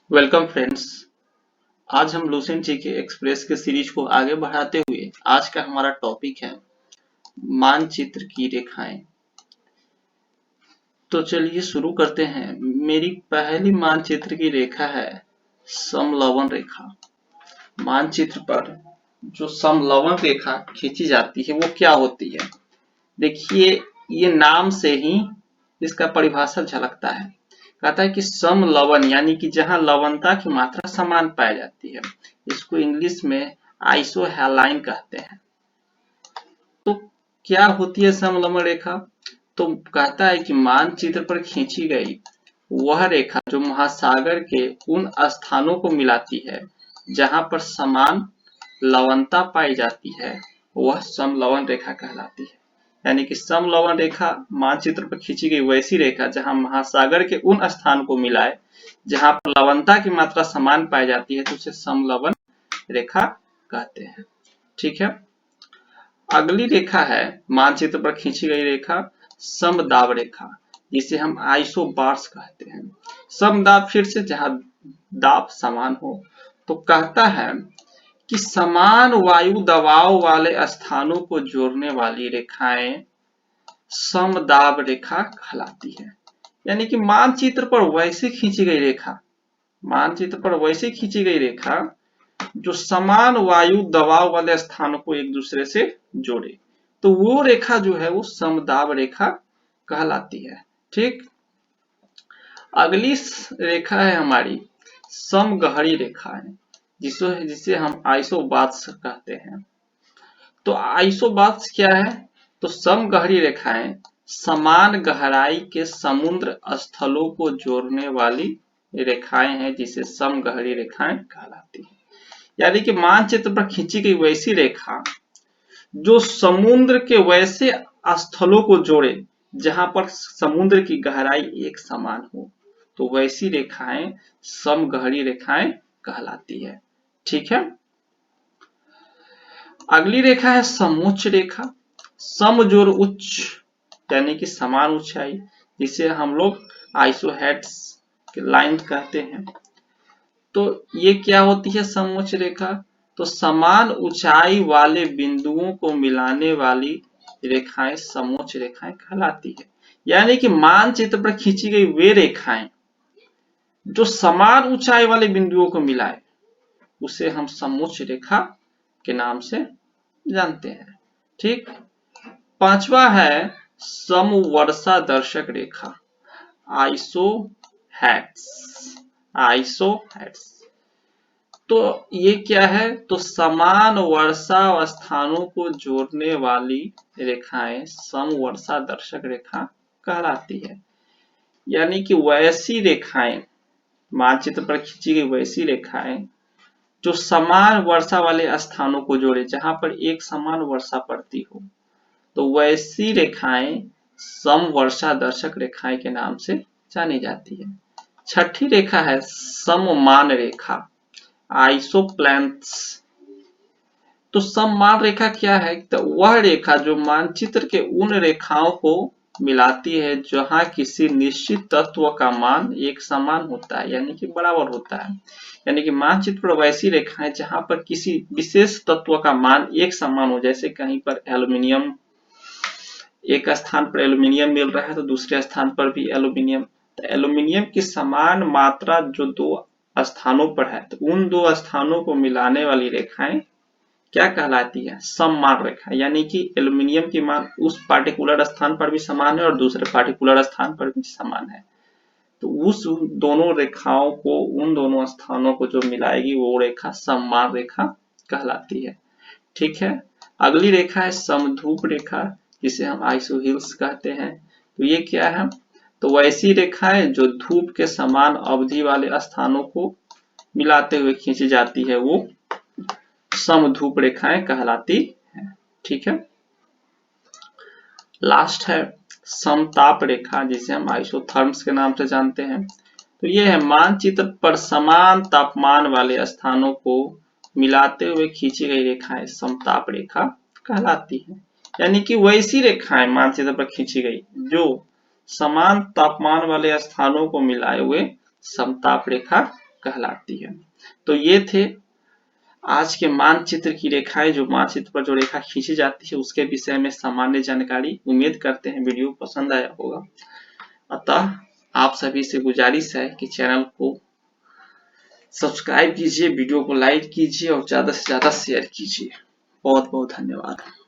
Welcome friends. आज हम Lucent जी के एक्सप्रेस के सीरीज को आगे बढ़ाते हुए आज का हमारा टॉपिक है मानचित्र की रेखाएं। तो चलिए शुरू करते हैं। मेरी पहली मानचित्र की रेखा है समलवन रेखा। मानचित्र पर जो समलवन रेखा खींची जाती है वो क्या होती है? देखिए, ये नाम से ही इसका परिभाषा झलकता है। कहता है कि समलवन यानी कि जहां लवणता की मात्रा समान पाई जाती है। इसको इंग्लिश में आइसोहेलाइन कहते हैं। तो क्या होती है समलवन रेखा? तो कहता है कि मानचित्र पर खींची गई वह रेखा जो महासागर के उन स्थानों को मिलाती है जहां पर समान लवणता पाई जाती है, वह समलवन रेखा कहलाती है। यानी कि समलवन रेखा मानचित्र पर खींची गई वैसी रेखा जहां महासागर के उन स्थान को मिलाए जहां पर लवणता की मात्रा समान पाई जाती है, तो उसे समलवन रेखा कहते हैं। ठीक है। अगली रेखा है मानचित्र पर खींची गई रेखा समदाब रेखा, जिसे हम आइसोबार्स कहते हैं। समदाब फिर से जहां दाब समान हो। तो कहता है कि समान वायु दबाव वाले स्थानों को जोड़ने वाली रेखाएं समदाब रेखा कहलाती है। यानी कि मानचित्र पर वैसे खींची गई रेखा, मानचित्र पर वैसे खींची गई रेखा जो समान वायु दबाव वाले स्थानों को एक दूसरे से जोड़े, तो वो रेखा जो है वो समदाब रेखा कहलाती है। ठीक। अगली रेखा है हमारी समगहरी रेखा है, जिसे हम आइसोबार्स कहते हैं। तो आइसोबार्स क्या है? तो समगहरी रेखाएं समान गहराई के समुद्र स्थलों को जोड़ने वाली रेखाएं हैं, जिसे समगहरी रेखाएं कहलाती है। यानी कि मानचित्र पर खींची गई वैसी रेखा जो समुद्र के वैसे स्थलों को जोड़े जहां पर समुद्र की गहराई एक समान हो, तो वैसी रेखाएं समगहरी रेखाएं कहलाती है। ठीक है। अगली रेखा है समोच्च रेखा। समजोड़ उच्च यानी कि समान ऊंचाई, जिसे हम लोग आइसोहेड्स लाइन कहते हैं। तो ये क्या होती है समोच्च रेखा? तो समान ऊंचाई वाले बिंदुओं को मिलाने वाली रेखाएं समोच्च रेखाएं कहलाती है। यानी कि मानचित्र पर खींची गई वे रेखाएं जो समान ऊंचाई वाले बिंदुओं को मिलाए, उसे हम समोच्च रेखा के नाम से जानते हैं। ठीक। पांचवा है समवर्षा दर्शक रेखा, आइसोहेड्स। आइसोहेड्स तो ये क्या है? तो समान वर्षा स्थानों को जोड़ने वाली रेखाएं समवर्षा दर्शक रेखा कहलाती है। यानी कि वैसी रेखाएं, मानचित्र पर खींची गई वैसी रेखाएं जो समान वर्षा वाले स्थानों को जोड़े जहां पर एक समान वर्षा पड़ती हो, तो वैसी रेखाएं समवर्षा दर्शक रेखाएं के नाम से जानी जाती है। छठी रेखा है सममान रेखा, आइसोप्लैंथ्स। तो सममान रेखा क्या है? तो वह रेखा जो मानचित्र के उन रेखाओं को मिलाती है जहां किसी निश्चित तत्व का मान एक समान होता है, यानी कि बराबर होता है। यानी कि मानचित्र पर वैसी रेखाएं जहां पर किसी विशेष तत्व का मान एक समान हो, जैसे कहीं पर एल्यूमिनियम, एक स्थान पर एल्यूमिनियम मिल रहा है तो दूसरे स्थान पर भी एल्यूमिनियम, तो एल्यूमिनियम की समान मात्रा जो दो स्थानों पर है, तो उन दो स्थानों को मिलाने वाली रेखाएं क्या कहलाती है? सममान रेखा। यानी कि एल्यूमिनियम की मान उस पार्टिकुलर स्थान पर भी समान है और दूसरे पार्टिकुलर स्थान पर भी समान है, तो उस दोनों रेखाओं को, उन दोनों स्थानों को जो मिलाएगी वो रेखा सममान रेखा कहलाती है। ठीक है। अगली रेखा है समधूप रेखा, जिसे हम आइसोहील्स कहते हैं। तो ये क्या है? तो वैसी रेखाएं जो धूप के समान अवधि वाले स्थानों को मिलाते हुए खींची जाती है, वो समधूप रेखाएं कहलाती है। ठीक है। लास्ट है समताप रेखा, जिसे हम आइसोथर्म्स के नाम से जानते हैं। तो ये है मानचित्र पर समान तापमान वाले स्थानों को मिलाते हुए खींची गई रेखाएं समताप रेखा कहलाती है। यानी कि वैसी रेखाएं मानचित्र पर खींची गई जो समान तापमान वाले स्थानों को मिलाए हुए समताप रेखा कहलाती है। तो ये थे आज के मानचित्र की रेखाएं, जो मानचित्र पर जो रेखा खींची जाती है उसके विषय में सामान्य जानकारी। उम्मीद करते हैं वीडियो पसंद आया होगा। अतः आप सभी से गुजारिश है कि चैनल को सब्सक्राइब कीजिए, वीडियो को लाइक कीजिए और ज्यादा से ज्यादा शेयर कीजिए। बहुत बहुत धन्यवाद।